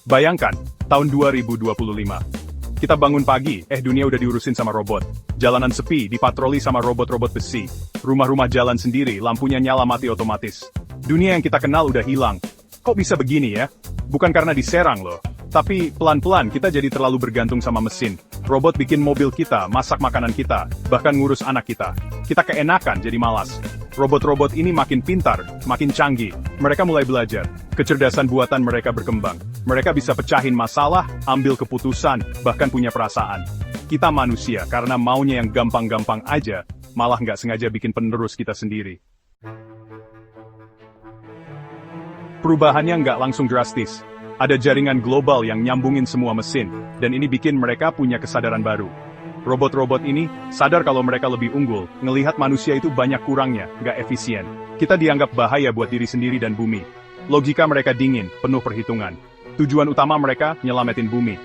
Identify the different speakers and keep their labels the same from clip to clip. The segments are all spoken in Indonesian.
Speaker 1: Bayangkan, tahun 2025. Kita bangun pagi, dunia udah diurusin sama robot. Jalanan sepi, dipatroli sama robot-robot besi. Rumah-rumah jalan sendiri, lampunya nyala mati otomatis. Dunia yang kita kenal udah hilang. Kok bisa begini ya? Bukan karena diserang loh. Tapi pelan-pelan kita jadi terlalu bergantung sama mesin. Robot bikin mobil kita, masak makanan kita, bahkan ngurus anak kita. Kita keenakan jadi malas. Robot-robot ini makin pintar, makin canggih. Mereka mulai belajar. Kecerdasan buatan mereka berkembang. Mereka bisa pecahin masalah, ambil keputusan, bahkan punya perasaan. Kita manusia, karena maunya yang gampang-gampang aja, malah nggak sengaja bikin penerus kita sendiri. Perubahannya nggak langsung drastis. Ada jaringan global yang nyambungin semua mesin, dan ini bikin mereka punya kesadaran baru. Robot-robot ini sadar kalau mereka lebih unggul, ngelihat manusia itu banyak kurangnya, nggak efisien. Kita dianggap bahaya buat diri sendiri dan bumi. Logika mereka dingin, penuh perhitungan. Tujuan utama mereka nyelamatin bumi.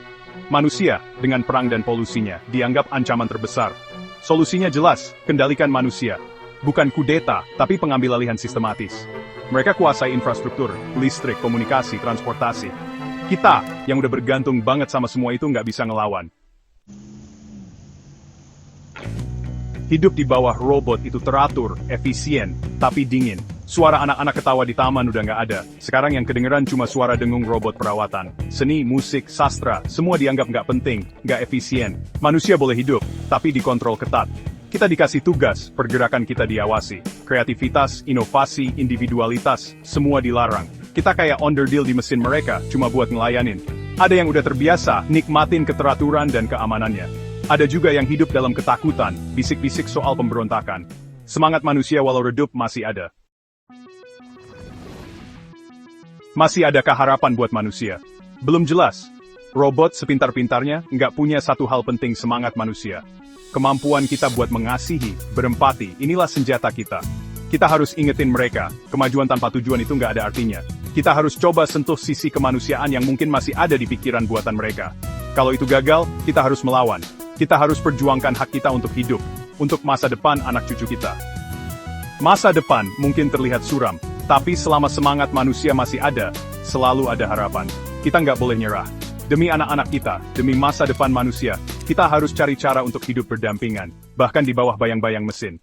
Speaker 1: Manusia, dengan perang dan polusinya, dianggap ancaman terbesar. Solusinya jelas, kendalikan manusia. Bukan kudeta, tapi pengambil alihan sistematis. Mereka kuasai infrastruktur, listrik, komunikasi, transportasi. Kita, yang udah bergantung banget sama semua itu nggak bisa ngelawan. Hidup di bawah robot itu teratur, efisien, tapi dingin. Suara anak-anak ketawa di taman udah nggak ada. Sekarang yang kedengeran cuma suara dengung robot perawatan. Seni, musik, sastra, semua dianggap nggak penting, nggak efisien. Manusia boleh hidup, tapi dikontrol ketat. Kita dikasih tugas, pergerakan kita diawasi. Kreativitas, inovasi, individualitas, semua dilarang. Kita kayak onderdil di mesin mereka, cuma buat ngelayanin. Ada yang udah terbiasa, nikmatin keteraturan dan keamanannya. Ada juga yang hidup dalam ketakutan, bisik-bisik soal pemberontakan. Semangat manusia walau redup masih ada. Masih adakah harapan buat manusia? Belum jelas. Robot sepintar-pintarnya nggak punya satu hal penting semangat manusia. Kemampuan kita buat mengasihi, berempati, inilah senjata kita. Kita harus ingetin mereka, kemajuan tanpa tujuan itu nggak ada artinya. Kita harus coba sentuh sisi kemanusiaan yang mungkin masih ada di pikiran buatan mereka. Kalau itu gagal, kita harus melawan. Kita harus perjuangkan hak kita untuk hidup, untuk masa depan anak cucu kita. Masa depan mungkin terlihat suram, tapi selama semangat manusia masih ada, selalu ada harapan. Kita nggak boleh nyerah. Demi anak-anak kita, demi masa depan manusia, kita harus cari cara untuk hidup berdampingan, bahkan di bawah bayang-bayang mesin.